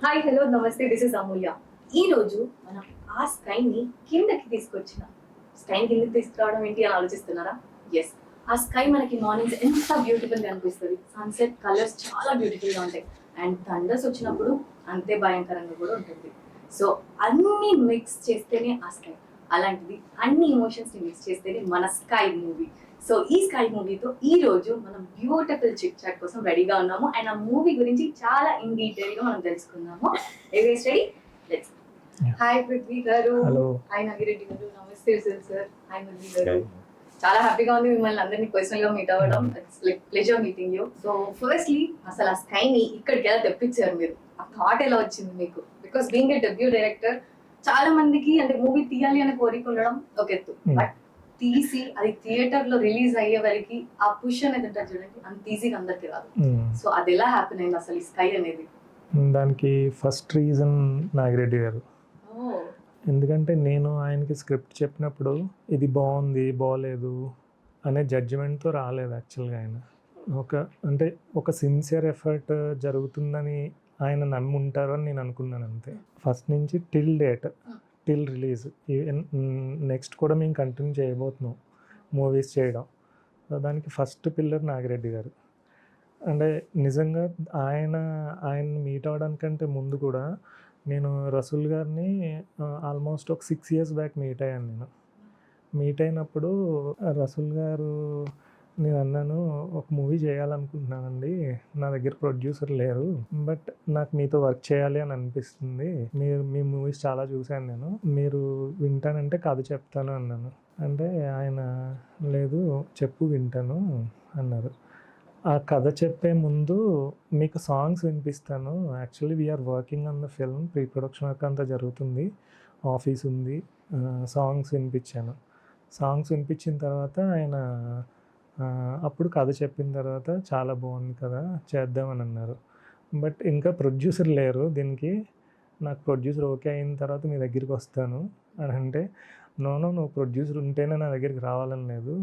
Hi hello నమస్తే, this is అమూల్య. ఈ రోజు మనం ఆ స్కైని కిందకి తీసుకొచ్చిన స్కైని కిందకి తీసుకురావడం ఏంటి అని ఆలోచిస్తున్నారా? ఎస్, ఆ స్కై మనకి మార్నింగ్స్ ఎంత బ్యూటిఫుల్ గా అనిపిస్తుంది. సన్సెట్ కలర్స్ చాలా బ్యూటిఫుల్ గా ఉంటాయి అండ్ థండర్స్ వచ్చినప్పుడు అంతే భయంకరంగా కూడా ఉంటుంది. సో అన్ని మిక్స్ చేస్తేనే ఆ స్కై, అలాంటిది అన్ని ఎమోషన్స్ ని మిక్స్ చేస్తేనే మన స్కై మూవీ. సో ఈ స్కై మూవీతో ఈ రోజు మనం బ్యూటిఫుల్ చిట్ చాట్ కోసం రెడీగా ఉన్నాము అండ్ ఆ మూవీ గురించి చాలా ఇన్ డీటెయిల్ గా మనం తెలుసుకుందాము. ఎవరీస్ రెడీ? లెట్స్. హాయ్ పృథ్వీ గారు. హలో. హాయ్ నాగిరెడ్డి గారు. నమస్తే సార్. హాయ్ మురళి గారు. చాలా హ్యాపీగా ఉంది మిమ్మల్ని అందరినీ పర్సనల్ గా మీట్ అవ్వడం. It's like pleasure meeting you. So firstly అసలు ఆ స్కైని ఇక్కడికి ఎలా తెప్పించారు మీరు? ఆ థాట్ ఎలా వచ్చింది మీకు? Because being a debut director, చాలా మందికి అంటే మూవీ తీయాలి అనే కోరిక ఉండడం ఒక ఎత్తు, బట్ తీసి అది థియేటర్ లో రిలీజ్ అయ్యే వరకు ఆ పుష్ అనేది ఉంటుంది చూడండి, అంత ఈజీగా అందరికి రాదు. సో అది ఎలా హ్యాపీన్ అయింది అసలు ఈ స్కై అనేది? దానికి ఫస్ట్ రీజన్ నాగిరెడ్డి గారు. ఎందుకంటే నేను ఆయనకి స్క్రిప్ట్ చెప్పినప్పుడు ఇది బాగుంది బాగోలేదు అనే జడ్జిమెంట్తో రాలేదు యాక్చువల్గా. ఆయన ఒక సిన్సియర్ ఎఫర్ట్ జరుగుతుందని ఆయన నమ్మి ఉంటారు అని నేను అనుకున్నాను అంతే. ఫస్ట్ నుంచి టిల్ రిలీజ్, నెక్స్ట్ కూడా మేము కంటిన్యూ చేయబోతున్నాం మూవీస్ చేయడం. దానికి ఫస్ట్ పిల్లర్ నాగిరెడ్డి గారు. అంటే నిజంగా ఆయన మీట్ అవ్వడానికంటే ముందు కూడా నేను రసూల్ గారిని ఆల్మోస్ట్ ఒక 6 years బ్యాక్ మీట్ అయ్యాను. మీట్ అయినప్పుడు రసూల్ గారు, నేను అన్నాను, ఒక మూవీ చేయాలనుకుంటున్నానండి, నా దగ్గర ప్రొడ్యూసర్ లేరు, బట్ నాకు మీతో వర్క్ చేయాలి అని అనిపిస్తుంది, మీ మూవీస్ చాలా చూశాను నేను, మీరు వింటానంటే కథ చెప్తాను అన్నాను. అంటే ఆయన లేదు చెప్పు వింటాను అన్నారు. ఆ కథ చెప్పే ముందు మీకు సాంగ్స్ వినిపిస్తాను, actually we're working on the film, pre production work అంతా జరుగుతుంది, ఆఫీస్ ఉంది, సాంగ్స్ వినిపించాను. సాంగ్స్ వినిపించిన తర్వాత ఆయన అప్పుడు కథ చెప్పిన తర్వాత చాలా బాగుంది కదా చేద్దామని అన్నారు. బట్ ఇంకా ప్రొడ్యూసర్ లేరు దీనికి, నాకు ప్రొడ్యూసర్ ఓకే అయిన తర్వాత మీ దగ్గరికి వస్తాను అని అంటే, నువ్వు ప్రొడ్యూసర్ ఉంటేనే నా దగ్గరికి రావాలని లేదు,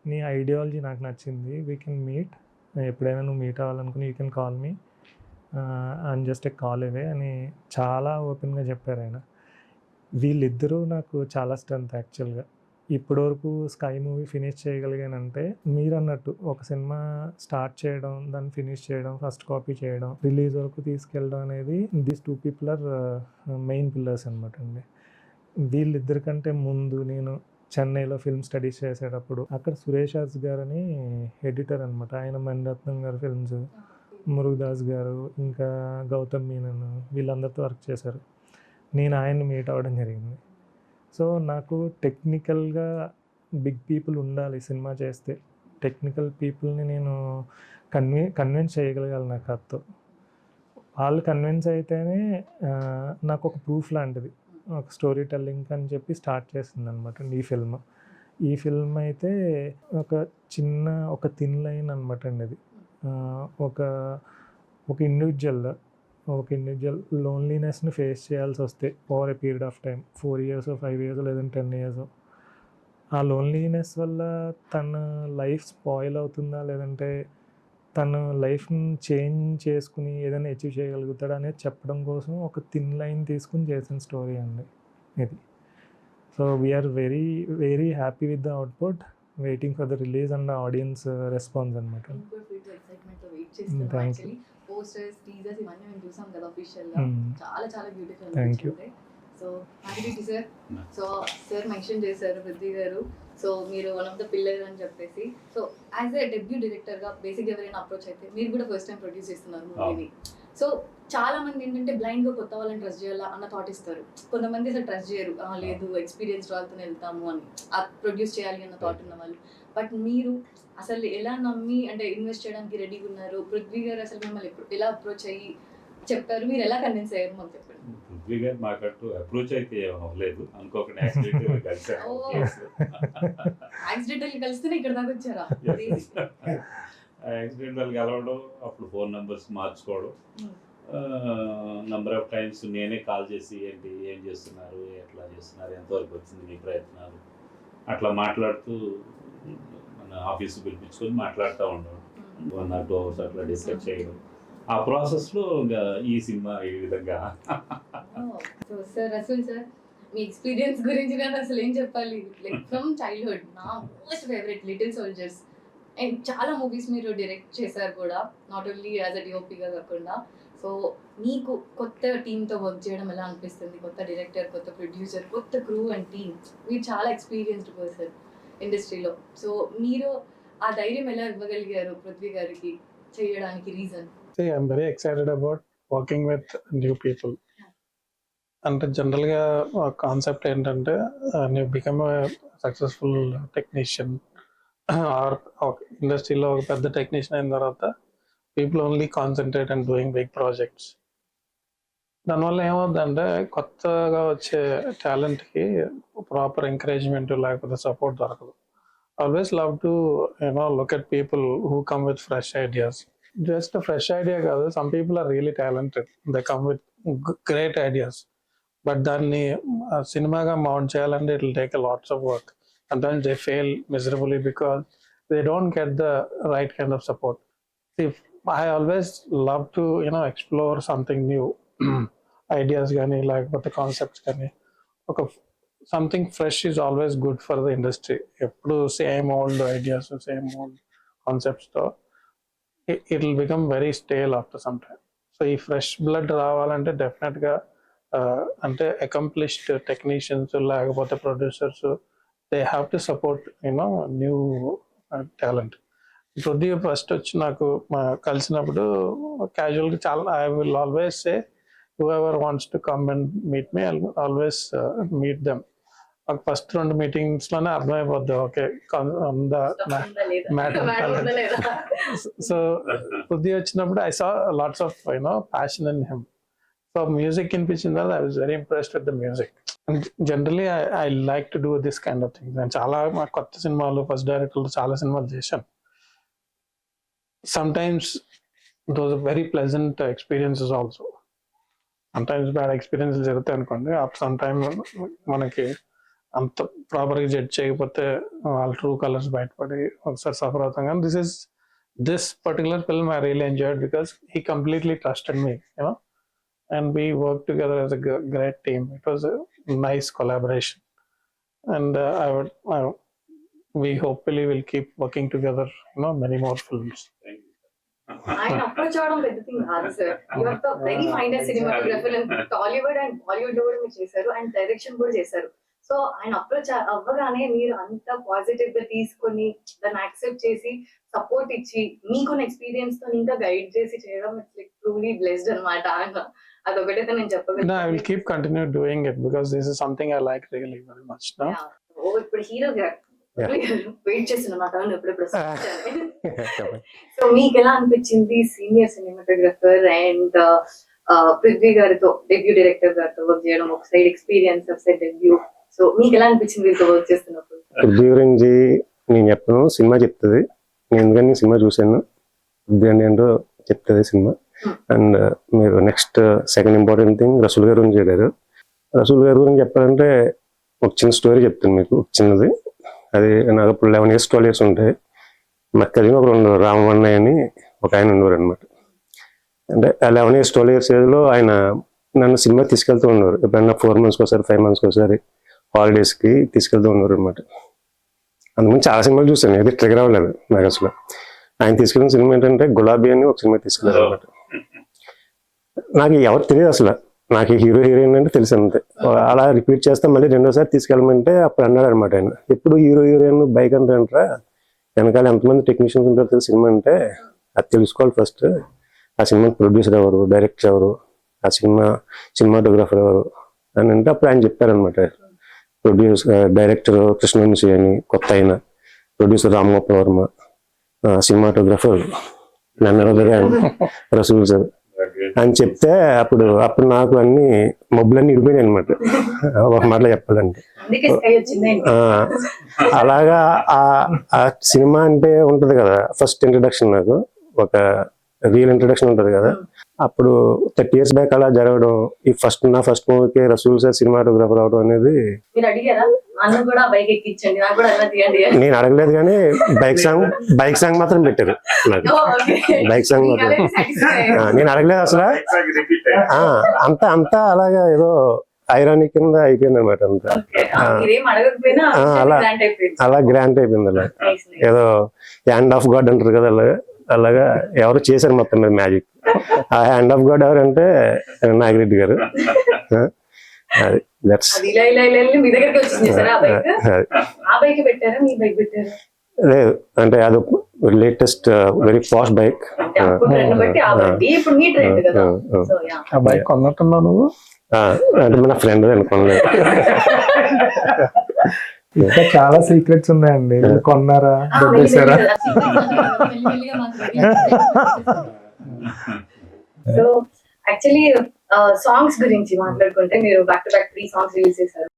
నీ ఐడియాలజీ నాకు నచ్చింది, వీ కెన్ మీట్, ఎప్పుడైనా నువ్వు మీట్ అవ్వాలనుకుని you can call me, and just a call away అని చాలా ఓపెన్గా చెప్పారు ఆయన. వీళ్ళిద్దరూ నాకు చాలా స్ట్రెంత్ యాక్చువల్గా. ఇప్పటివరకు స్కై మూవీ ఫినిష్ చేయగలిగానంటే మీరు అన్నట్టు ఒక సినిమా స్టార్ట్ చేయడం, దాన్ని ఫినిష్ చేయడం, ఫస్ట్ కాపీ చేయడం, రిలీజ్ వరకు తీసుకెళ్ళడం అనేది these 2 people are main pillars అనమాట అండి. వీళ్ళిద్దరికంటే ముందు నేను చెన్నైలో ఫిల్మ్ స్టడీస్ చేసేటప్పుడు అక్కడ సురేష్ హాస్ గారని ఎడిటర్ అనమాట, ఆయన మణిరత్నం గారు ఫిల్మ్స్, మురుగదాస్ గారు, ఇంకా గౌతమ్ మీనన్, వీళ్ళందరితో వర్క్ చేశారు. నేను ఆయన్ని మీట్ అవ్వడం జరిగింది. సో నాకు టెక్నికల్గా బిగ్ పీపుల్ ఉండాలి సినిమా చేస్తే, టెక్నికల్ పీపుల్ని నేను కన్విన్స్ చేయగలగాలి నా కథతో. వాళ్ళు కన్విన్స్ అయితేనే నాకు ఒక ప్రూఫ్ లాంటిది, ఒక స్టోరీ టెల్లింగ్ అని చెప్పి స్టార్ట్ చేసింది అనమాట ఈ ఫిల్మ్ అయితే ఒక థిన్ లైన్ అనమాట అండి. అది ఒక ఇండివిజువల్ లోన్లీనెస్ని ఫేస్ చేయాల్సి వస్తే over a period of time, 4 years 5 years లేదంటే 10 years, ఆ లోన్లీనెస్ వల్ల తన లైఫ్ స్పాయిల్ అవుతుందా లేదంటే తన లైఫ్ని చేంజ్ చేసుకుని ఏదైనా అచీవ్ చేయగలుగుతాడా అనేది చెప్పడం కోసం ఒక థిన్ లైన్ తీసుకుని చేసిన స్టోరీ అండి ఇది. So we're very very happy with the output, waiting for the release and audience response అనమాట. Thank you. పోస్టర్స్, టీజర్స్ ఇవన్నీ మేము చూసాం కదా అఫీషియల్ గా, చాలా చాలా beautiful thank you. So Nagireddy sir, so sir mention చేశారు పృథ్వీ గారు, సో మీరు వన్ ఆఫ్ ద పిల్లర్ అని చెప్పేసి. So as a debut director గా బేసిక్ ఎవరైనా అప్రోచ్ అయితే, మీరు కూడా ఫస్ట్ టైం ప్రొడ్యూస్ చేస్తున్నారు మూవీని. సో చాలా మంది ఏంటంటే బ్లైండ్ గా కొత్త వాళ్ళని ట్రస్ట్ చేయాలా అన్న థాట్ ఇస్తారు, కొంతమంది అసలు ట్రస్ట్ చేయరు, లేదు ఎక్స్పీరియన్స్ వాళ్ళతో వెళ్తాము అని, ప్రొడ్యూస్ చేయాలి అన్న థాట్ ఉన్న వాళ్ళు. బట్ మీరు అసలు ఎలా నమ్మి అంటే ఇన్వెస్ట్ చేయడానికి రెడీగా ఉన్నారు? పృథ్వీ గారు అసలు మిమ్మల్ని ఎలా అప్రోచ్ అయ్యి చెప్పారు, మీరు ఎలా కన్విన్స్ అయ్యారు మాకు చెప్పండి. పృథ్వీ గారు మాకంటూ అప్రోచ్ అయితే అవ్వలేదు, అనుకోకుండా యాక్సిడెంటల్ కలిసారు. యాక్సిడెంటల్ కలిస్తేనే ఇక్కడ దాకా వచ్చారా? యాక్సిడెంటల్ కలవడం, అప్పుడు ఫోన్ నెంబర్స్ మార్చుకోవడం, నెంబర్ ఆఫ్ టైమ్స్ నేనే కాల్ చేసి ఏంటి ఏం చేస్తున్నారు, ఎట్లా చేస్తున్నారు, ఎంతవరకు వచ్చింది మీ ప్రయత్నాలు, అట్లా మాట్లాడుతూ మన ఆఫీస్కి పిలిపించుకొని మాట్లాడుతూ ఉండడం, 1 or 2 hours అట్లా డిస్కస్ చేయడం. ఆ ప్రాసెస్లో ఇంకా ఈ సినిమా ఈ విధంగా. సో సార్ రసూల్ సార్, మీ ఎక్స్పీరియన్స్ గురించి నేను అసలు ఏం చెప్పాలి, లైక్ ఫ్రమ్ చైల్డ్హుడ్ నా most favourite little soldiers, and చాలా మూవీస్ మీరు డైరెక్ట్ చేశారు కూడా, నాట్ ఓన్లీ యాజ్ అ డిఓపిగా కాకుండా. సో మీకు కొత్త టీంతో వర్క్ చేయడం ఎలా అనిపిస్తుంది? కొత్త డైరెక్టర్, కొత్త ప్రొడ్యూసర్, కొత్త క్రూ అండ్ టీమ్, మీరు చాలా ఎక్స్పీరియన్స్డ్ పర్సన్ ఇండస్ట్రీలో. సో మీరు ఆ ధైర్యం ఎలా ఇవ్వగలిగారు పృథ్వీ గారికి చేయడానికి? Reason? See, I'm very excited about working with new people. అంటే జనరల్గా కాన్సెప్ట్ ఏంటంటే నువ్వు బికమ్ సక్సెస్ఫుల్ టెక్నీషియన్ ఆర్ ఇండస్ట్రీలో ఒక పెద్ద టెక్నీషియన్ అయిన తర్వాత people only concentrate and doing big projects. దానివల్ల ఏమవుతుందంటే కొత్తగా వచ్చే టాలెంట్కి ప్రాపర్ ఎంకరేజ్మెంట్ లేకపోతే సపోర్ట్ దొరకదు. Always love to look at people who come with fresh ideas. Just fresh idea కాదు, some people are really talented, they come with great ideas, but దాన్ని సినిమాగా మౌంట్ చేయాలంటే it will take a lots of work. Sometimes they fail miserably because they don't get the right kind of support. See, I always love to explore something new. Ideas gani lekapothe concepts gani oka something fresh is always good for the industry. Eppudu same old ideas, same old concepts tho it will become very stale after some time. So ee fresh blood ravalante definitely ga ante accomplished technicians lekapothe producers, they have to support new talent. Prithvi first వచ్చి నాకు కలిసినప్పుడు క్యాజువల్గా చాలా I will always say whoever wants to come and meet me, I'll always meet them. First 2 మీటింగ్స్లోనే అర్థమైపోద్ది okay matter. So Prithvi వచ్చినప్పుడు I saw lots of passion in him. So music వినిపించిన తర్వాత I was very impressed with the music. Generally I like to do this kind of things. నేను చాలా కొత్త సినిమాలు first డైరెక్టర్లు చాలా సినిమాలు చేశాను. Sometimes those very pleasant experiences also. Sometimes bad experiences జరుగుతాయి అనుకోండి, సమ్ టైమ్ మనకి అంత ప్రాపర్గా జడ్జ్ చేయకపోతే వాళ్ళ ట్రూ కలర్స్ బయటపడి ఒకసారి సఫర్ అవుతాం. కానీ this particular film I really enjoyed because he completely trusted me and we worked together as a great team. It was a nice collaboration, and we hopefully will keep working together many more films. ఆయన approach అవడం పెద్ద thing కాదు sir. You are the very finest cinematographer in Tollywood and Bollywood లో కూడా మీరు చేశారు, and direction కూడా చేశారు. సో ఆయన అప్రోచ్ అవ్వగానే మీరు అంత పాజిటివ్ గా తీసుకొని దాన్ని యాక్సెప్ట్ చేసి సపోర్ట్ ఇచ్చి మీకున్న ఎక్స్పీరియన్స్ తో ఇంకా గైడ్ చేసి చేయడం, ఇట్స్ లైక్ ట్రూలీ బ్లెస్డ్ అన్నమాట. అదొకటైతే నేను చెప్పగలను. I will keep continue doing it because this is something I like really very much. No? ఇప్పుడు హీరో వెయిట్ చేస్తున్నా టర్న్ ఎప్పుడెప్పుడు. సో మీకు ఎలా అనిపించింది సీనియర్ సినిమాటోగ్రఫర్ అండ్ పృథ్వీ గారితో, డెబ్యూ డైరెక్టర్ గారితో వర్క్ చేయడం? ఒక సైడ్ ఎక్స్పీరియన్స్, ఒక సైడ్ డెబ్యూ. సో మీకు ఎలా అనిపించింది వీళ్ళతో వర్క్ చేస్తున్నప్పుడు? పృథ్వీ గురించి నేను చెప్పను, సినిమా చెప్తుంది. నేను ఎందుకని సినిమా చూశాను, పృథ్వీ అంటే ఏంటో చెప్తుంది సినిమా. అండ్ మీరు next second important thing Rasool garu గురించి చెప్పారు. రసూల్ గారి గురించి చెప్పాలంటే ఒక చిన్న స్టోరీ చెప్తాను మీకు, చిన్నది. అది నాకు అప్పుడు 11 years 12 years ఉంటాయి. మాకు కలిగిన ఒక 2 రామవన్నయ్య అని ఒక ఆయన ఉండేవారు అనమాట. అంటే 11 years 12 years ఏజ్లో ఆయన నన్ను సినిమా తీసుకెళ్తూ ఉండేవారు. ఎప్పుడైనా 4 months ఒకసారి 5 months ఒకసారి హాలిడేస్కి తీసుకెళ్తూ ఉండేవారు అనమాట. అందుకని చాలా సినిమాలు చూసాను, ఏది ట్రిగర్ అవ్వలేదు నాకు అసలు. ఆయన తీసుకెళ్ళిన సినిమా ఏంటంటే గులాబీ అని ఒక సినిమా తీసుకెళ్ళారు అనమాట. నాకు ఎవరు తెలియదు అసలు, నాకు హీరో హీరోయిన్ అంటే తెలుసు అంతే. అలా రిపీట్ చేస్తే మళ్ళీ 2వ సారి తీసుకెళ్ళమంటే అప్పుడు అన్నాడు అనమాట ఆయన, ఎప్పుడు హీరో హీరోయిన్ బైక్ అంటారా, వెనకాల ఎంతమంది టెక్నీషియన్స్ ఉంటారో తెలుసు సినిమా అంటే, అది తెలుసుకోవాలి ఫస్ట్. ఆ సినిమా ప్రొడ్యూసర్ ఎవరు, డైరెక్టర్ ఎవరు, ఆ సినిమాటోగ్రఫర్ ఎవరు అని అంటే అప్పుడు ఆయన చెప్పారనమాట. డైరెక్టర్ కృష్ణవంశీ అని కొత్త ఆయన, producer Ram Gopal Varma, cinematographer Rasool sir అని చెప్తే అప్పుడు నాకు అన్ని మబ్బులన్నీ ఇడిపోయినాయి అనమాట, ఒక మాటలో చెప్పాలంటే. అలాగా ఆ సినిమా అంటే ఉంటది కదా, ఫస్ట్ ఇంట్రడక్షన్ నాకు ఒక రియల్ ఇంట్రడక్షన్ ఉంటది కదా, అప్పుడు 30 years బ్యాక్ అలా జరగడం, ఈ నా ఫస్ట్ మూవీకి రసూల్ సార్ సినిమాటోగ్రాఫర్ అవడం అనేది మీరు అడిగారా నన్ను కూడా బైక్ ఎక్కించండి నాకు కూడా అలా తీయండి అని? నేను అడగలేదు, కానీ బైక్ సాంగ్ మాత్రం పెట్టారు నాకు. బైక్ సాంగ్ మాత్రం నేను అడగలేదు అసలు. అంతా అలాగా ఏదో ఐరానిక్ కింద అయిపోయింది అనమాట. అంతా అలా గ్రాంట్ అయిపోయింది. అలా ఏదో హ్యాండ్ ఆఫ్ గాడ్ అంటారు కదా, అలాగా ఎవరు చేశారు మొత్తం మీద మ్యాజిక్. ఆ హ్యాండ్ ఆఫ్ గాడ్ ఎవరంటే నాగిరెడ్డి గారు. అది దట్స్ లేదు అంటే అది లేటెస్ట్ వెరీ ఫాస్ట్ బైక్. ఆ బైక్ కొన్నట్టున్నావు నువ్వు? అంటే మన ఫ్రెండ్ అనుకోలేదు. ఇంకా చాలా సీక్రెట్స్ ఉన్నాయండి. కొన్నారా, దొబ్బేశారా? సో యాక్చువల్లీ సాంగ్స్ గురించి మాట్లాడుకుంటే మీరు back to back 3 songs release చేశారు.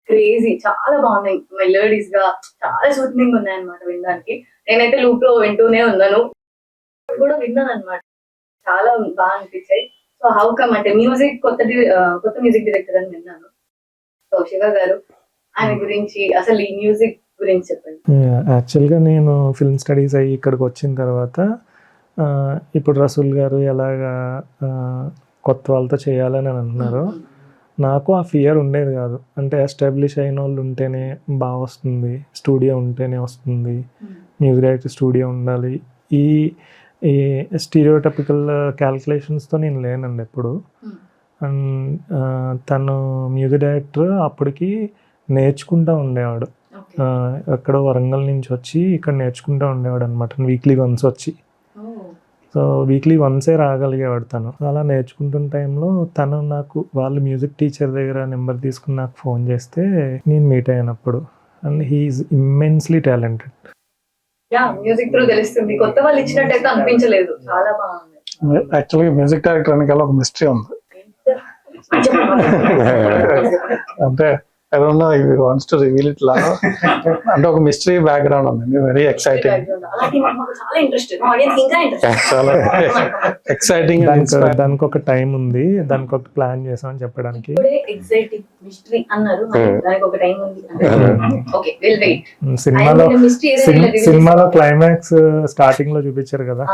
క్రేజీ, చాలా బాగున్నాయి. మెలోడీస్ గా చాలా సూత్నింగ్ ఉన్నాయి అనమాట వినడానికి. నేనైతే లూప్ లో వింటూనే ఉన్నాను, కూడా విన్నాను అనమాట. చాలా బాగా అనిపించాయి. సో హౌ కమ్ అంటే మ్యూజిక్ కొత్త మ్యూజిక్ డైరెక్టర్ అని విన్నాను. సో శివ గారు, ఆయన గురించి అసలు ఈ మ్యూజిక్ గురించి చెప్పండి. యాక్చువల్గా నేను ఫిల్మ్ స్టడీస్ అయ్యి ఇక్కడికి వచ్చిన తర్వాత ఇప్పుడు రసూల్ గారు ఎలాగా కొత్త వాళ్ళతో చేయాలని అంటున్నారు. నాకు ఆ ఫియర్ ఉండేది కాదు. అంటే ఎస్టాబ్లిష్ అయిన వాళ్ళు ఉంటేనే బాగా వస్తుంది, స్టూడియో ఉంటేనే వస్తుంది, మ్యూజిక్ డైరెక్టర్ స్టూడియో ఉండాలి, ఈ స్టీరియోటపికల్ క్యాల్కులేషన్స్తో నేను లేనండి ఎప్పుడు. అండ్ తను మ్యూజిక్ డైరెక్టర్ అప్పటికి నేర్చుకుంటూ ఉండేవాడు. ఎక్కడో వరంగల్ నుంచి వచ్చి ఇక్కడ నేర్చుకుంటూ ఉండేవాడు అనమాట, వీక్లీ వన్స్ వచ్చి. సో వీక్లీ వన్సే రాగలిగేవాడు తను. అలా నేర్చుకుంటున్న టైంలో తను నాకు వాళ్ళ మ్యూజిక్ టీచర్ దగ్గర నెంబర్ తీసుకుని నాకు ఫోన్ చేస్తే నేను మీట్ అయినప్పుడు. And he's immensely talented. Music through తెలుస్తుంది, కొత్త వాళ్ళు ఇచ్చినట్టయితే అనిపించలేదు. చాలా బాగుంది. యాక్చువల్గా మ్యూజిక్ డైరెక్టర్ వెనకాల ఒక మిస్టరీ ఉంది. అంటే I don't know if he wants to reveal it now. అంటే ఒక మిస్టరీ బ్యాక్గ్రౌండ్ ఉంది. వెరీ ఎక్సైటింగ్, చాలా ఎక్సైటింగ్. దానికి ఒక టైం ఉంది, దానికి ఒక ప్లాన్ చేసాం అని చెప్పడానికి. సినిమాలో క్లైమాక్స్ స్టార్టింగ్ లో చూపించారు కదా.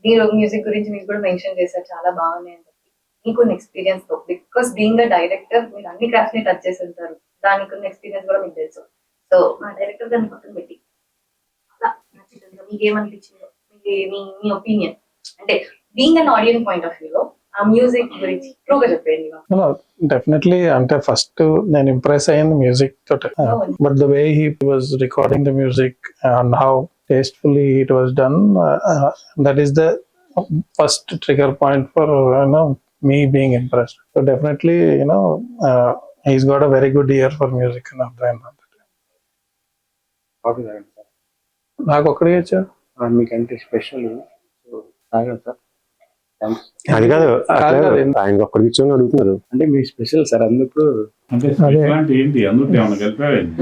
మీరు మ్యూజిక్ గురించి మీకు కూడా మెన్షన్ చేశారు, చాలా బాగున్నాయి. మీకున్న ఎక్స్పీరియన్స్ తో, బికాస్ బీయింగ్ అ డైరెక్టర్ మీరు అన్ని క్రాఫ్ట్స్ ని టచ్ చేసి ఉంటారు, దానికి ఉన్న ఎక్స్పీరియన్స్ కూడా మీకు తెలుసు. సో మా డైరెక్టర్ దాన్ని పక్కన పెట్టి అలా నచ్చింది మీకు ఏమనిపించిందో, మీ ఒపీనియన్ అంటే being an audience point of వ్యూలో ఆ మ్యూజిక్ గురించి ట్రూగా చెప్పండి. డెఫినెట్లీ అంటే ఫస్ట్ నేను ఇంప్రెస్ అయ్యింది మ్యూజిక్ తోటి. But the way he was recording the music and how tastefully it was done, that is the first trigger point for me being impressed. So definitely, he's got a very good ear for music and all that. నాకు ఒక్కడే వచ్చా మీకంటే special sir. అది కాదు, ఆయన ఒక్కడికి ఇచ్చి అడుగుతున్నారు అంటే మీ స్పెషల్ సార్, అందుకు ఏంటి అందుకు ఏమన్నా కలిపావేంటి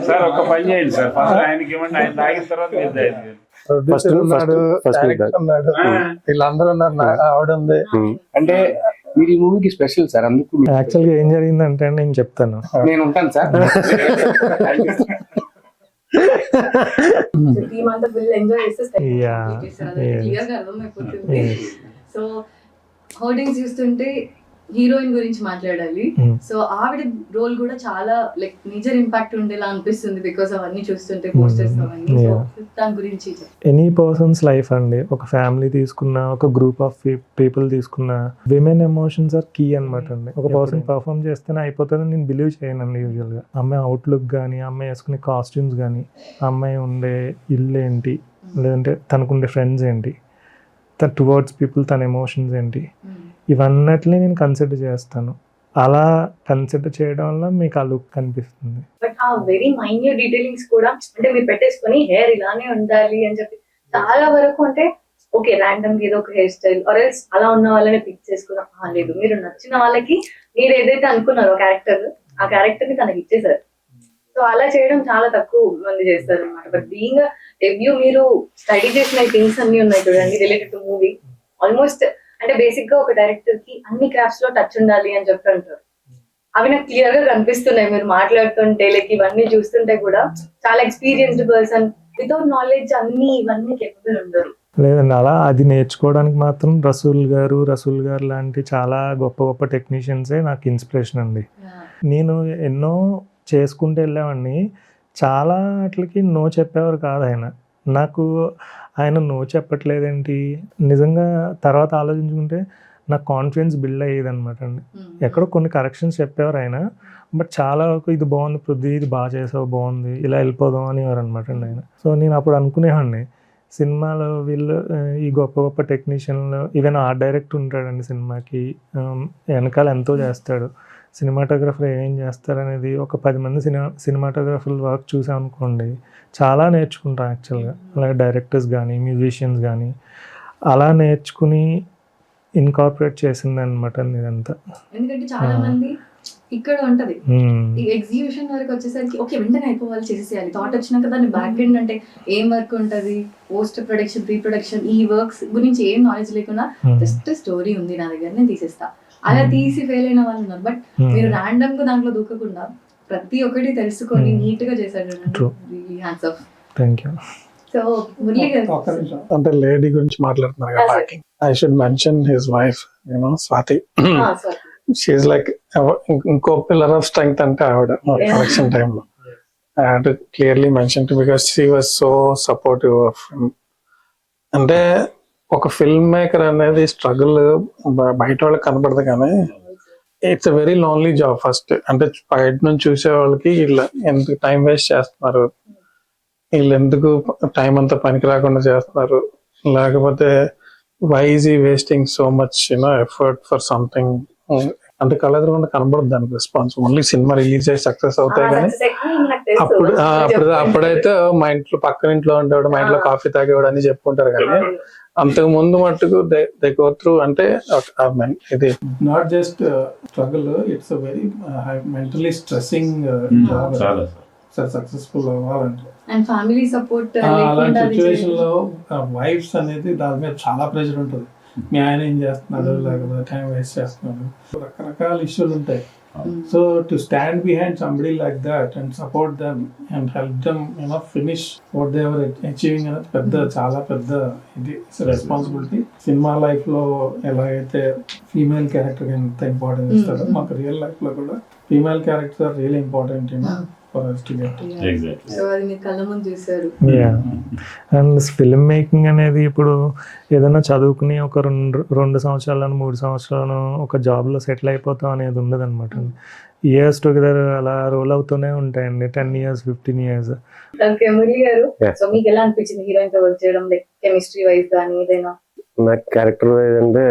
సార్? ఒక పని చేయండి సార్, ఫస్ట్ ఆయనకి ఇవ్వండి, ఆయన తాగిన తర్వాత మీరు తాగింది. వీళ్ళందరూ ఆవిడ ఉంది. అంటే మీరు ఈ మూవీకి స్పెషల్ సార్, అందుకు. యాక్చువల్గా ఏం జరిగిందంటే నేను చెప్తాను, నేను ఉంటాను సార్. సో హోర్డింగ్స్ చూస్తుంటే హీరోయిన్ గురించి మాట్లాడాలి. సో ఆవిడ రోల్ కూడా చాలా లైక్ మేజర్ ఇంపాక్ట్ ఉండేలా అనిపిస్తుంది, బికాస్ అవన్నీ చూస్తుంటే పోస్టర్స్ అవన్నీ. సో దాని గురించి ఎనీ పర్సన్స్ లైఫ్ అండి, ఒక ఫ్యామిలీ తీసుకున్న, ఒక గ్రూప్ ఆఫ్ పీపుల్ తీసుకున్న, విమెన్ ఎమోషన్స్ ఆర్ కీ అనమాట అండి. ఒక పర్సన్ పర్ఫామ్ చేస్తేనే అయిపోతుందని నేను బిలీవ్ చేయనండి యూజువల్గా. అమ్మాయి అవుట్లుక్ కానీ, అమ్మాయి వేసుకునే కాస్ట్యూమ్స్ కానీ, అమ్మాయి ఉండే ఇల్లు ఏంటి, లేదంటే తనకుండే ఫ్రెండ్స్ ఏంటి, టువర్డ్స్ పీపుల్ తన ఎమోషన్స్ ఏంటి, ఇవన్నట్లే నేను కన్సిడర్ చేస్తాను. అలా కన్సిడర్ చేయడం వల్ల మీకు ఆ లుక్ కనిపిస్తుంది. బట్ ఆ వెరీ మైన్యూట్ డీటెయిలింగ్స్ కూడా అంటే మీరు పెట్టేసుకొని హెయిర్ ఇలానే ఉండాలి అని చెప్పి చాలా వరకు అంటే ఓకే ర్యాండమ్ ఏదో ఒక హెయిర్ స్టైల్ ఆర్ ఎల్స్ అలా ఉన్న వాళ్ళని పిక్ చేసుకున్నాం. లేదు, మీరు నచ్చిన వాళ్ళకి మీరు ఏదైతే అనుకున్నారో క్యారెక్టర్, ఆ క్యారెక్టర్ ని తనకి ఇచ్చేసారు. సో అలా చేయడం చాలా తక్కువ మంది చేస్తారు అనమాట. బట్ బీయింగ్ రివ్యూ మీరు స్టడీ చేసిన థింగ్స్ అన్ని ఉన్నాయి చూడండి రిలేటెడ్ టు మూవీ. ఆల్మోస్ట్ అంటే బేసిక్ గా ఒక డైరెక్టర్ కి అన్ని క్రాఫ్ట్స్ లో టచ్ ఉండాలి అని చెప్పి అంటారు. అవి నాకు క్లియర్ గా కనిపిస్తున్నాయి మీరు మాట్లాడుతుంటే, లైక్ ఇవన్నీ చూస్తుంటే కూడా చాలా ఎక్స్పీరియన్స్డ్ పర్సన్, వితౌట్ నాలెడ్జ్ అన్ని ఇవన్నీ కేపబుల్ ఉండరు. లేదండి, అలా అది నేర్చుకోవడానికి మాత్రం రసూల్ గారు లాంటి చాలా గొప్ప గొప్ప టెక్నీషియన్సే నాకు ఇన్స్పిరేషన్ అండి. నేను ఎన్నో చేసుకుంటూ వెళ్ళేవాడిని, చాలా వాటికి నో చెప్పేవారు కాదు ఆయన. నాకు ఆయన నో చెప్పట్లేదేంటి నిజంగా తర్వాత ఆలోచించుకుంటే నాకు కాన్ఫిడెన్స్ బిల్డ్ అయ్యేది అనమాట అండి. ఎక్కడో కొన్ని కరెక్షన్స్ చెప్పేవారు ఆయన, బట్ చాలా వరకు ఇది బాగుంది పృథ్వీ, ఇది బాగా చేసావు, బాగుంది, ఇలా వెళ్ళిపోదాం అనేవారు అనమాట అండి ఆయన. సో నేను అప్పుడు అనుకునేవాడిని సినిమాలో వీళ్ళు ఈ గొప్ప గొప్ప టెక్నీషియన్లు, ఈవెన్ ఆర్ట్ డైరెక్టర్ ఉంటాడండి సినిమాకి, వెనకాల ఎంతో చేస్తాడు. సినిమాటోగ్రఫర్ ఏం చేస్తారనేది ఒక 10 మంది సినిమాటోగ్రఫర్ల వర్క్ చూసాం అనుకోండి, చాలా నేర్చుకుంటాం యాక్చువల్గా. అలాగే డైరెక్టర్స్ కానీ మ్యూజిషియన్స్ కానీ అలా నేర్చుకుని ఇన్కార్పొరేట్ చేసింది అనమాట ఇదంతా. ఎందుకంటే చాలా మంది ఇక్కడ ఉంటది ఈ ఎగ్జిక్యూషన్ వరకు వచ్చేసరికి ఓకే వెంటనే అయిపోవాలి, చేసేయాలి. థాట్ వచ్చినాక దాని బ్యాక్ ఎండ్ అంటే ఏం వర్క్ ఉంటది, పోస్ట్ ప్రొడక్షన్, ప్రీ ప్రొడక్షన్, ఈ వర్క్స్ గురించి ఏం నాలెడ్జ్ లేకుండా జస్ట్ స్టోరీ ఉంది నా దగ్గర నేను తీసేస్తా అలా తీసి ఫెయిల్ అయిన వాళ్ళు ఉన్నారు. బట్ మీరు ర్యాండమ్ గా దాంట్లో దూకకుండా ప్రతి ఒక్కటి తెలుసుకొని నీట్ గా చేశాడు. Hands off. Thank you. So Murali garu అంటే లేడీ గురించి మాట్లాడుతున్నారు కదా, acting. I should mention his wife, Swathi. She's like ఇంకో పిల్లర్ ఆఫ్ స్ట్రెంగ్త్ అంటే ఆవిడ కరెక్షన్ టైంలో. I have to clearly mention to because she was so supportive of him. అంటే ఒక ఫిల్మ్ మేకర్ అనేది స్ట్రగుల్ బయట వాళ్ళకి కనపడదు కానీ it's a very lonely job first. అంటే బయట నుంచి చూసే వాళ్ళకి వీళ్ళు ఎందుకు టైం వేస్ట్ చేస్తున్నారు, వీళ్ళు ఎందుకు టైం అంతా పనికి రాకుండా చేస్తున్నారు, లేకపోతే వై ఈజ్ ఈ wasting so much effort for something అంటే కళ్ళెదురకుండా కనబడదు దానికి రెస్పాన్స్. ఓన్లీ సినిమా రిలీజ్ అయ్యి సక్సెస్ అవుతాయి కానీ అప్పుడైతే మా ఇంట్లో పక్కన ఇంట్లో ఉండేవాడు, మా ఇంట్లో కాఫీ తాగేవాడు అని చెప్పుకుంటారు కానీ అంతకు ముందు మట్టుకు దే గో త్రూ. అంటే ఇది not just struggle, it's a very mentally stressing job successful అవ్వాలంటే. అండ్ ఫ్యామిలీ సపోర్ట్ అలాంటి సిచ్యువేషన్ లో వైఫ్స్ అనేది దాని మీద చాలా ప్రెషర్ ఉంటుంది. మీ ఆయన ఏం చేస్తున్నాడు, లేకపోతే టైం వేస్ట్ చేస్తున్నాడు, రకరకాల ఇష్యూలు ఉంటాయి. So to stand behind somebody like that and support them and help them finish what they are achieving అనేది చాలా పెద్ద ఇది రెస్పాన్సిబిలిటీ. సినిమా లైఫ్ లో ఎలాగైతే ఫీమేల్ క్యారెక్టర్ ఎంత ఇంపార్టెన్స్ ఇస్తారో మాకు రియల్ లైఫ్ లో కూడా female characters are real important and film making అనేది ఇప్పుడు ఏదైనా చదువుకుని ఒక 2 సంవత్సరాలను 3 సంవత్సరాలను ఒక జాబ్లో సెటిల్ అయిపోతాం అనేది ఉండదు అనమాట. ఇయర్స్ టుగెదర్ అలా రోల్ అవుతూనే ఉంటాయండి, 10 years 15 years. మురళి గారు, సో మీకు ఎలా అనిపించింది హీరోయిన్ తో వర్క్ చేయడం, లైక్ కెమిస్ట్రీ వైజ్ కానీ ఏదైనా? నాకు క్యారెక్టర్ వైజ్ అంటే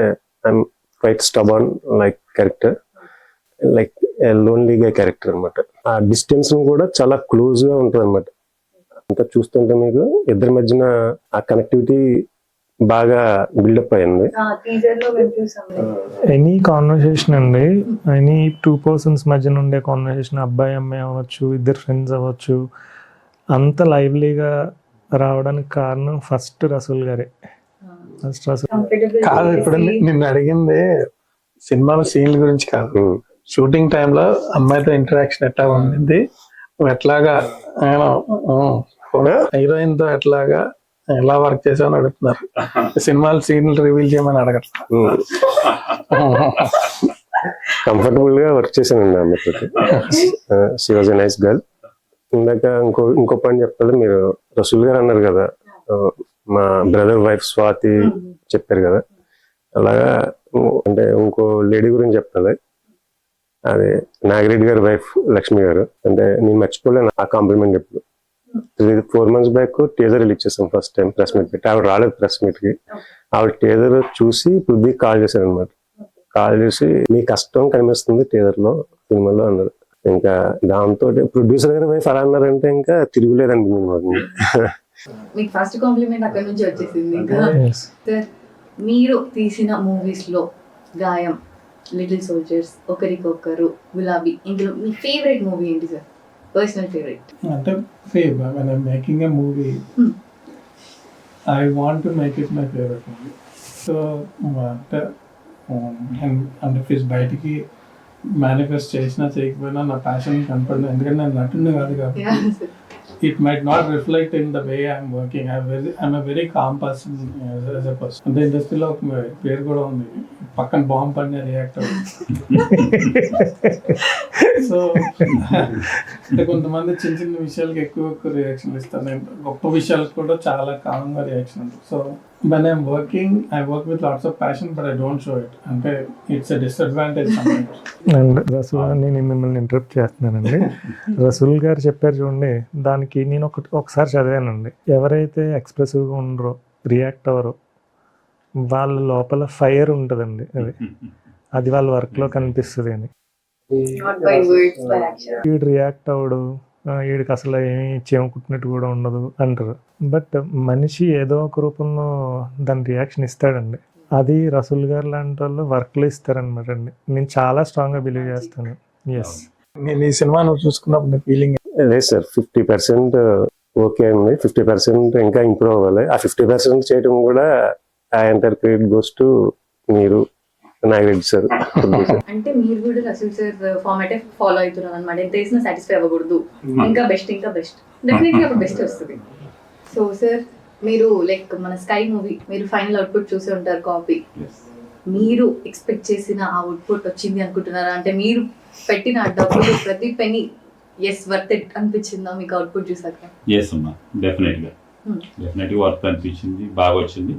I'm quite stubborn like character, like లోన్లీగా క్యారెక్టర్ అనమాట. ఆ డిస్టెన్స్ కూడా చాలా క్లోజ్ గా ఉంటుంది అనమాట. అంతా చూస్తుంటే మీకు ఇద్దరి మధ్యన ఆ కనెక్టివిటీ బాగా బిల్డప్ అయింది. ఎనీ కాన్వర్సేషన్ అండి, ఎనీ 2 persons మధ్యన ఉండే కాన్వర్సేషన్, అబ్బాయి అమ్మాయి అవ్వచ్చు, ఇద్దరు ఫ్రెండ్స్ అవ్వచ్చు, అంత లైవ్లీగా రావడానికి కారణం ఫస్ట్ రసూల్ గారే. ఫస్ట్ రసూల్ కాదు. ఇప్పుడు నిన్ను అడిగింది సినిమాల సీన్ల గురించి కాదు, షూటింగ్ టైంలో అమ్మాయితో ఇంటరాక్షన్ ఎట్లా ఉంది, ఎట్లాగా హీరోయిన్ తో ఎట్లాగా ఎలా వర్క్ చేసామని అడుగుతున్నారు. సినిమాల సీన్లు రివీల్ చేయమని అడగట్లేదు. కంఫర్టబుల్ గా వర్క్ చేశానండి అమ్మాయితో. She was a nice girl. ఇందాక ఇంకో పని చెప్పాలి, మీరు రసూల్ గారు అన్నారు కదా, మా బ్రదర్ వైఫ్ స్వాతి చెప్పారు కదా, అలాగా అంటే ఇంకో లేడీ గురించి చెప్పాలి. అదే నాగిరెడ్డి గారి వైఫ్ లక్ష్మి గారు. అంటే నేను మర్చిపోలేను ఆ కాంప్లిమెంట్. ఎప్పుడు 4 months బ్యాక్ టీజర్ రిలీజ్ చేసాం ఫస్ట్ టైం ప్రెస్ మీట్ పెట్టి. ఆవిడ రాలేదు ప్రెస్ మీట్ కి. ఆవిడ టీజర్ చూసి పృథ్వీ కాల్ చేశారు అనమాట. కాల్ చేసి మీ కష్టం కనిపిస్తుంది టీజర్ లో, సినిమాలో అన్నారు. ఇంకా దాంతో ప్రొడ్యూసర్ గారి వైఫ్ అలా అన్నారంటే ఇంకా తిరుగులేదండి. మీకు ఫస్ట్ కాంప్లిమెంట్ అక్కడ నుంచి వచ్చేసింది. ఇంకా మీరు తీసిన మూవీస్ లో గాయం, లిటిల్ సోల్జర్స్, ఒకరికొకరు, గులాబీ, ఇందులో మీ ఫేవరెట్ మూవీ ఏంటి సార్? పర్సనల్ ఫేవరెట్ అంటే making a movie I want to make it my favorite movie. So, అంటే ఫిజ్ బయటికి మేనిఫెస్ట్ చేసినా చేయకపోయినా నా ప్యాషన్ కనపడదు, ఎందుకంటే నేను నటుడిని కాదు కాబట్టి it might not reflect in the way I'm working. I'm a very calm person as a person. అంటే ఇండస్ట్రీలో ఒక పేరు కూడా ఉంది, పక్కన బాంబ్ పడిన రియాక్ట్ అవుతుంది. సో అంటే కొంతమంది చిన్న చిన్న విషయాలకి ఎక్కువ రియాక్షన్ ఇస్తాను, నేను గొప్ప విషయాలకు కూడా చాలా కామ్గా రియాక్షన్ ఉంటుంది. So when I'm working, I work with lots of passion, but I don't show it. అంటే it's a disadvantage sometimes. And Rasool, నేను మిమ్మల్ని ఇంటరప్ట్ చేస్తున్నానండి. రసూల్ గారు చెప్పారు చూడండి, దానికి నేను ఒకసారి చదివానండి. ఎవరైతే ఎక్స్ప్రెసివ్గా ఉండరో, రియాక్ట్ అవ్వరో, వాళ్ళ లోపల ఫైర్ ఉంటుందండి, అది వాళ్ళ వర్క్లో కనిపిస్తుంది అని. Not by words, by action. వీడు రియాక్ట్ అవ్వడు, వీడికి అసలు ఏమీ చేమకుట్టినట్టు కూడా ఉండదు అంటారు. బట్ మనిషి ఏదో ఒక రూపంలో దాని రియాక్షన్ ఇస్తాడండి. అది రసూల్ గారు లాంటి వాళ్ళు వర్క్లో ఇస్తారనమాట అండి. నేను చాలా స్ట్రాంగ్గా బిలీవ్ చేస్తాను. ఎస్, నేను ఈ సినిమా నువ్వు చూసుకున్నప్పుడు నీ ఫీలింగ్ లేదు సార్, 50% ఓకే అండి, 50% ఇంకా ఇంప్రూవ్ అవ్వాలి. ఆ 50% చేయడం కూడా ఆ ఎంటైర్ క్రెడిట్ గోస్ టు మీరు, నాగిరెడ్డి సార్. అంటే మీరు కూడా రసూల్ సార్ ఫార్మాటే ఫాలో అవుతున్నారు అనమాట. ఎంత వేసినా సాటిస్ఫై అవ్వకూడదు, ఇంకా బెస్ట్ డెఫినెట్లీ అప్పుడు బెస్ట్ వస్తుంది. సో సార్, మీరు లైక్ మన స్కై మూవీ మీరు ఫైనల్ అవుట్పుట్ చూసి ఉంటారు, కాపీ. మీరు ఎక్స్పెక్ట్ చేసిన ఆ అవుట్పుట్ వచ్చింది అనుకుంటున్నారా? అంటే మీరు పెట్టిన డబ్బులు ప్రతి పెనీ ఎస్ వర్త్ ఇట్ అనిపించిందా మీకు అవుట్పుట్ చూసాక? ఎస్ అమ్మా, డెఫినెట్గా వర్త్ అనిపించింది, బాగా వచ్చింది,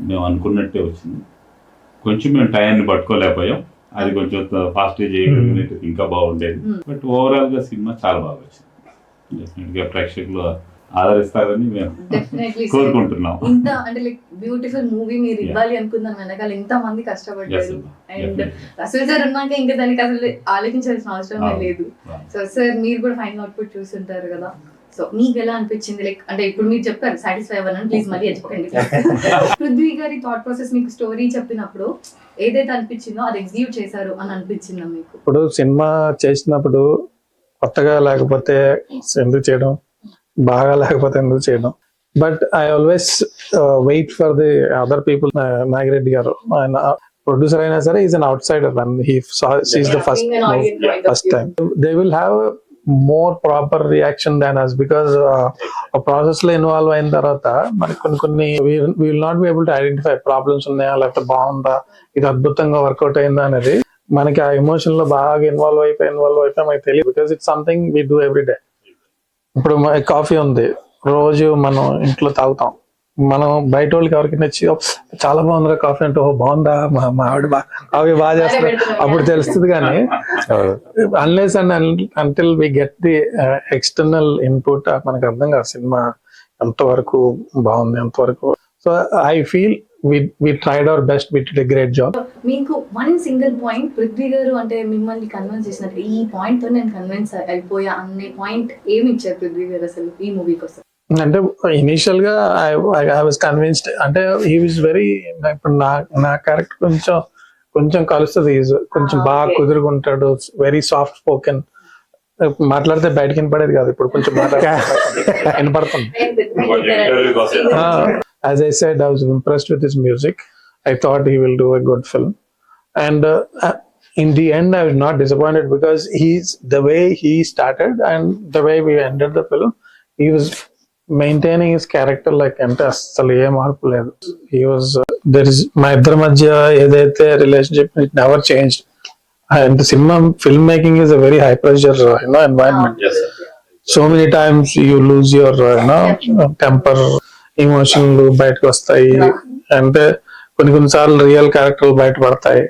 మేము అనుకున్నట్టే వచ్చింది. కొంచెం మేము టైంని పట్టుకోలేకపోయాం, అది కొంచెం ఫాస్ట్గా చేయగలిగినట్టు ఇంకా బాగుండేది. బట్ ఓవరాల్గా సినిమా చాలా బాగా వచ్చింది. డెఫినెట్గా ప్రేక్షకులు ఆదరిస్తారని మేము కోరుకుంటున్నాం. ఇంత అంటే లైక్ బ్యూటిఫుల్ మూవీ మీరు ఇవ్వాలి అనుకుందాం వెనకాల ఇంత మంది కష్టపడ్డారు. అండ్ రసూల్ సార్ ఉన్నాక ఇంకా దానికి అసలు ఆలోచించాల్సిన అవసరం లేదు. సో సార్, మీరు కూడా ఫైనల్ అవుట్పుట్ చూస్తుంటారు కదా, సో మీకు ఎలా అనిపించింది? లైక్ అంటే ఇప్పుడు మీరు చెప్పారు సాటిస్ఫై అవ్వాలని, ప్లీజ్ మళ్ళీ చెప్పండి. పృథ్వీ గారి థాట్ ప్రాసెస్ మీకు స్టోరీ చెప్పినప్పుడు ఏదైతే అనిపించిందో అది ఎగ్జిక్యూట్ చేశారు అని అనిపించిందా మీకు? ఇప్పుడు సినిమా చేసినప్పుడు కొత్తగా లేకపోతే ఎందుకు చేయడం, బాగా లేకపోతే ఎందుకు చేయడం. But I always wait for the other people. Nagireddy garu ఆయన ప్రొడ్యూసర్ అయినా సరే, is an outsider and he sees the first time. They will have more proper reaction than us, because ఆ ప్రాసెస్ లో ఇన్వాల్వ్ అయిన తర్వాత మనకి కొన్ని will not be able to identify problems ఉన్నాయా, లేకపోతే బాగుందా, ఇది అద్భుతంగా వర్కౌట్ అయిందా అనేది. మనకి ఆ ఎమోషన్ లో బాగా ఇన్వాల్వ్ అయిపోయి మనకి తెలియదు, because it's something we do every day. ఇప్పుడు కాఫీ ఉంది, రోజు మనం ఇంట్లో తాగుతాం, మనం బయట వాళ్ళకి ఎవరికి నచ్చి చాలా బాగుందిరా కాఫీ అంటే, ఓ బాగుందా, మా ఆవిడ కాఫీ బాగా చేస్తారు అప్పుడు తెలుస్తుంది. కానీ unless and until we get the external input మనకు అర్థం కాదు సినిమా ఎంతవరకు బాగుంది, ఎంతవరకు. So I feel we tried our best, we did a great job. మీకు వన్ సింగిల్ పాయింట్ పృథ్వీ గారు అంటే మిమ్మల్ని కన్విన్స్ చేసినట్టు, ఈ పాయింట్ తో నేను కన్విన్స్ అయిపోయా అనే పాయింట్ ఏమి ఇచ్చారు పృథ్వీ గారు అసలు ఈ మూవీ కోసం? అంటే ఇనిషియల్ గా ఐ వాజ్ కన్విన్స్డ్. అంటే హీ వాజ్ వెరీ, ఇప్పుడు నా క్యారెక్టర్ కొంచెం కలుస్తుంది, కొంచెం బాగా కుదురుకుంటాడు, వెరీ సాఫ్ట్ స్పోకెన్, మాట్లాడితే బయటకి వినపడేది కాదు, ఇప్పుడు కొంచెం వినపడుతుంది. As I said, I was impressed with his music. I thought he will do a good film, and in the end, I was not disappointed, because the way he started and the way we ended the film, he was maintaining his character like ante asalu em marpu ledu. He was there is my iddar madhya edaithe relationship, it never changed. And the cinema filmmaking is a very high pressure environment. Yes, sir. So many times you lose your temper, ఎమోషన్లు బయటకు వస్తాయి, అంటే కొన్ని సార్లు real క్యారెక్టర్లు బయట పడతాయి.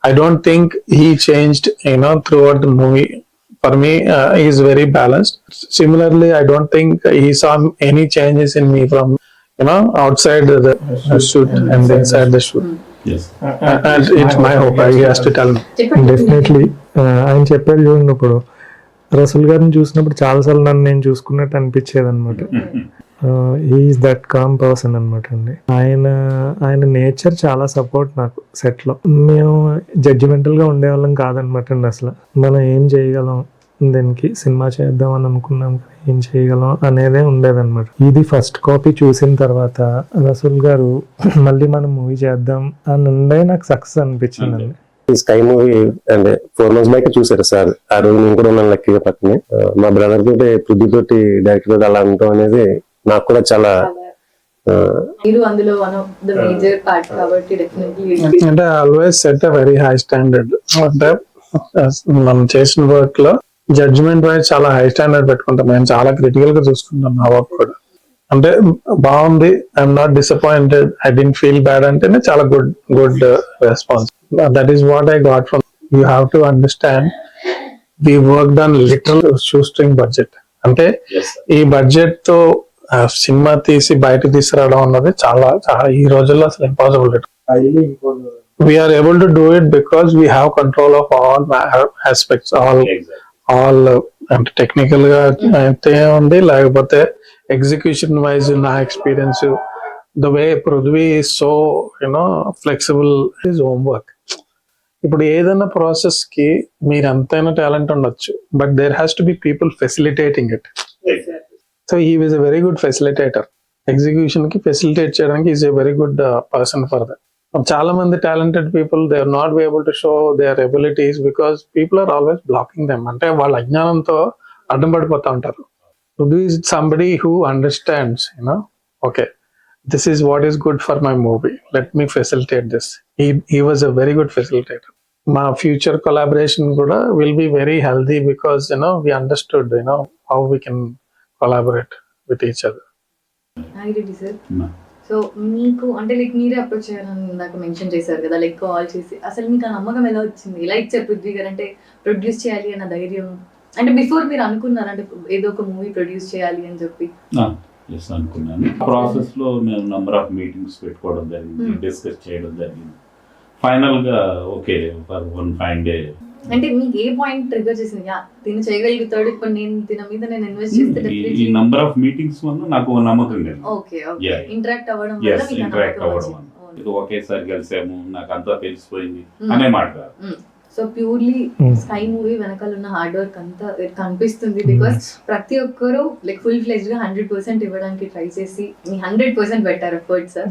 I don't think he changed through out the movie. For me is very balanced. Similarly I don't think he saw any changes in me from outside the shoot and inside the shoot. Yes. And it's my hope, he has to tell me. Definitely ఆయన చెప్పాడు చూడండి, ఇప్పుడు రసూల్ గారిని చూసినప్పుడు చాలాసార్లు నన్ను నేను చూసుకున్నట్టు అనిపించేది అనమాట. ఈజ్ దట్ కామ్ పర్సన్ అనమాట అండి. ఆయన నేచర్ చాలా సపోర్ట్ నాకు సెట్లో. మేము జడ్జిమెంటల్గా ఉండేవాళ్ళం కాదనమాట అండి. అసలు మనం ఏం చేయగలం, దీనికి సినిమా చేద్దాం అని అనుకున్నాం కానీ ఏం చేయగలం అనేదే ఉండేదన్నమాట. ఇది ఫస్ట్ కాపీ చూసిన తర్వాత రసూల్ గారు మళ్ళీ మనం మూవీ చేద్దాం అని ఉండే నాకు సక్సెస్ అనిపించిందండి. ఈ స్కై మూవీ అంటే 4 months బ్యాక్ చూసారు సార్. ఆ రోజు నేను కూడా ఉన్నాను లక్కీగా పక్కనే. మా బ్రదర్ తోటి పృథ్వీ తోటి డైరెక్టర్ తోటి అలా ఉండటం అనేది నాకు కూడా చాలా మీరు అందులో one of the major part కాబట్టి డెఫినెట్లీ అంటే always set a very high standard. అంటే మనం చేసిన వర్క్ లో జడ్జిమెంట్ వైజ్ చాలా హై స్టాండర్డ్ పెట్టుకుంటాం. నేను చాలా క్రిటికల్ గా చూసుకుంటాను నా వర్క్ కూడా. అంటే బాగుంది, I'm not disappointed, I didn't feel bad అంటేనే చాలా good response. That is what I got from. You have to understand we work on literal shoestring budget. అంటే ఈ బడ్జెట్ తో సినిమా తీసి బయటకు తీసుకురావడం అన్నది చాలా చాలా ఈ రోజుల్లో అసలు impossible. We're able to do it because we have control of all aspects, all అంటే టెక్నికల్ గా అయితే ఉంది, లేకపోతే ఎగ్జిక్యూషన్ వైజ్ నా experience, the way Prithvi is so flexible is homework. ఇప్పుడు ఏదైనా ప్రాసెస్ కి మీరు ఎంతైనా టాలెంట్ ఉండొచ్చు, but there has to be people facilitating it. So he is a very good facilitator. Execution కి ఫెసిలిటేట్ చేయడానికి is a very good person for that. చాలా మంది talented people they are not be able to show their abilities because people are always blocking them. అంటే వాళ్ళ అజ్ఞానంతో అడ్డం పడిపోతా ఉంటారు. Pruthvi is somebody who understands, okay, this is what is good for my movie. Let me facilitate this. He was a very good facilitator. My future collaboration kuda will be very healthy because we understood how we can collaborate with each other. I did sir. So మీకు అంటే like మీరే approach చేయాలని నాకు mention చేశారు కదా, like call చేసి అసలు మీకు ఆ నమ్మకం ఎలా వచ్చింది? ఎలా ఇచ్చారు పృథ్వీ గారు అంటే ప్రొడ్యూస్ చేయాలి అన్న ధైర్యం? అంటే బిఫోర్ మీరు అనుకున్నారు అంటే ఏదో ఒక మూవీ ప్రొడ్యూస్ చేయాలి అని చెప్పి? ఎస్ అనుకున్నాను. ప్రాసెస్ లో మేము నంబర్ ఆఫ్ మీటింగ్స్ పెట్టుకోవడం జరిగింది, డిస్కస్ చేయడం జరిగింది. ఫైనల్ గా okay for one fine day. అంటే మీకు ఏ పాయింట్ ట్రిగర్ చేసింది తిన చేయగలుగుతాడు, ఇప్పుడు నేను తిన మీద నేను ఇన్వెస్ట్ చేస్తే ఈ నంబర్ ఆఫ్ మీటింగ్స్ వల్ల నాకు నమ్మకం లేదు. ఓకే ఓకే ఇంటరాక్ట్ అవ్వడం వల్ల మీకు ఇంటరాక్ట్ అవ్వడం వల్ల ఇది ఒకేసారి కలిసాము, నాకు అంతా తెలిసిపోయింది అనే మాట. సో ప్యూర్లీ స్కై మూవీ వెనకాల ఉన్న హార్డ్ వర్క్ అంతా కనిపిస్తుంది. బికాస్ ప్రతి ఒక్కరు లైక్ ఫుల్ ఫ్లెజ్డ్ గా 100% ఇవ్వడానికి ట్రై చేసి మీ 100% పెట్టారు ఎఫర్ట్ సార్.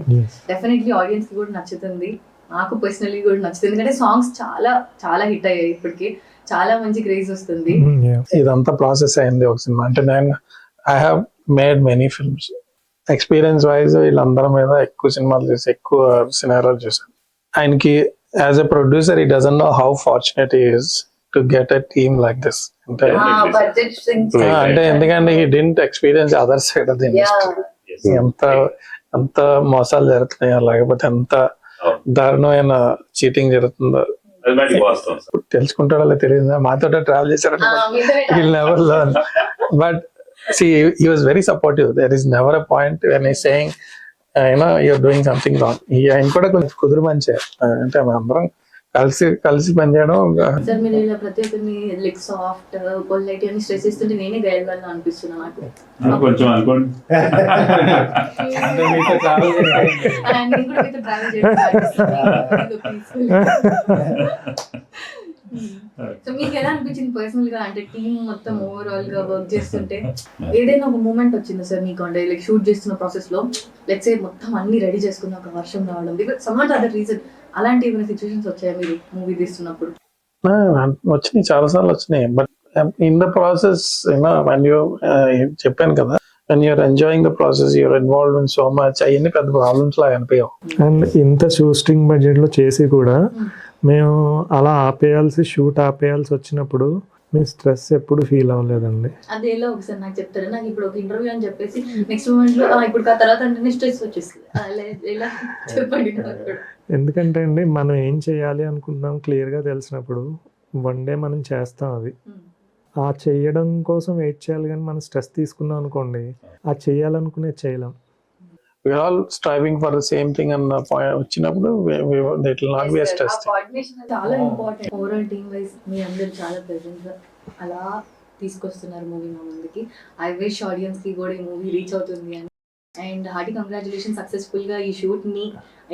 డెఫినెట్లీ ఆడియన్స్ కి కూడా నచ్చుతుంది, నాకు పర్సనలీ కూడా నచ్చుతుంది. ఎందుకంటే సాంగ్స్ చాలా చాలా హిట్ అయ్యాయి, ఇప్పటికి చాలా మంచి క్రేజ్ వస్తుంది. ఇదంతా ప్రాసెస్ అయింది ఒక సినిమా. అంటే నేను I have made many films. Experience wise వీళ్ళందరి మీద ఎక్కువ సినిమాలు చేసి ఎక్కువ సినిమాలు చేశాను. ఆయనకి as a producer he doesn't know how fortunate he is to get a team like this. అంటే ఎందుకంటే he didn't experience other side of the industry. ఎంత మోసాలు జరుగుతున్నాయో, లేకపోతే ఎంత దారుణమైన చీటింగ్ జరుగుతుందో తెలుసుకుంటాడో తెలియదు. మాతో ట్రావెల్ చేశారు, never learn. But see he was very supportive. There is never a point when he's saying you're doing something wrong. ఆయన కూడా కొంచెం కుదురు మంచి. అంటే అందరం కలిసి పనిచేయడం. సార్ మీరు ఇలా ప్రతి ఒక్కరిని లైక్ సాఫ్ట్ పొలైట్ అని స్ట్రెస్ ఇస్తుంటే నేనే గైడ్గా అనిపిస్తున్నా నాకు కొంచెం అనుకోండి. సో మీకు ఎలా అనిపించింది పర్సనల్ గా? అంటే టీమ్ మొత్తం ఓవరాల్ గా వర్క్ చేస్తుంటే ఏదైనా ఒక మూమెంట్ వచ్చిందా సార్ మీకు? అంటే లైక్ షూట్ చేస్తున్న ప్రాసెస్ లో లెట్స్ సే మొత్తం అన్ని రెడీ చేసుకున్న ఒక వర్షం రావడం, బికాజ్ సమ్ అదర్ రీజన్, అలాంటి ఏమైనా సిచ్యువేషన్స్ వచ్చాయా మీరు మూవీ తీస్తున్నప్పుడు? వచ్చినాయి, చాలా సార్లు వచ్చినాయి. But in the process when you చెప్పాను కదా, when you're enjoying the process, you're involved in so much, అవన్నీ పెద్ద ప్రాబ్లమ్స్ లాగా అనిపించవు. అండ్ ఇంత షూటింగ్ బడ్జెట్ లో చేసి కూడా మేము అలా షూట్ ఆపేయాల్సి వచ్చినప్పుడు మేము స్ట్రెస్ ఎప్పుడు ఫీల్ అవ్వలేదండి. అదేలో ఒకసారి నాకు చెప్తారు. నాకు ఇప్పుడు ఒక ఇంటర్వ్యూ అని చెప్పేసి నెక్స్ట్ మూమెంట్ లో ఇప్పుడు ఆ తర్వాత అంటే స్ట్రెస్ వచ్చేస్తుంది. ఎలా చెప్పండి. ఎందుకంటే అండి మనం ఏం చేయాలి అనుకుంటున్నాం క్లియర్గా తెలిసినప్పుడు వన్ డే మనం చేస్తాం. అది ఆ చేయడం కోసం వెయిట్ చేయాలి, కానీ మనం స్ట్రెస్ తీసుకున్నాం అనుకోండి ఆ చేయాలనుకునేది చేయలేం. We're all striving for the same thing and వచ్చినప్పుడు it will not be a stress. Coordination చాలా ఇంపార్టెంట్. ఓవరాల్ టీమ్ వైజ్ మీ అందరూ చాలా ప్రెజెంట్ అలా తీసుకొస్తున్నారు మూవీ మా ముందుకి. ఐ విష్ ఆడియన్స్ కి కూడా ఈ మూవీ రీచ్ అవుతుంది అని అండ్ హార్టీ కంగ్రాచులేషన్, సక్సెస్ఫుల్ గా ఈ షూట్ ని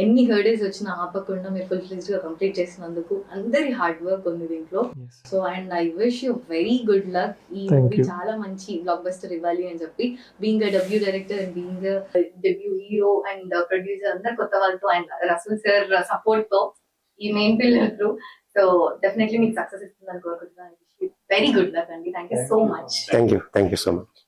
ఎన్ని హర్డేస్ వచ్చినా ఆపకుండా మీరు ఫుల్ ఫ్లెజ్డ్ గా కంప్లీట్ చేసినందుకు అందరి హార్డ్ వర్క్ ఉంది దీంట్లో. So and I wish you very good luck. ఈ Thank మూవీ you. చాలా మంచి బ్లాక్ బస్టర్ ఇవ్వాలి అని చెప్పి, being debut director and being debut hero and producer అందరు కొత్త వాళ్ళతో అండ్ రసూల్ సార్ సపోర్ట్ తో ఈ main pillar through. So definitely మీకు సక్సెస్ ఇస్తుందని కోరుకుంటున్నాను. వెరీ గుడ్ లక్ అండి. Thank you so much. Thank you so much.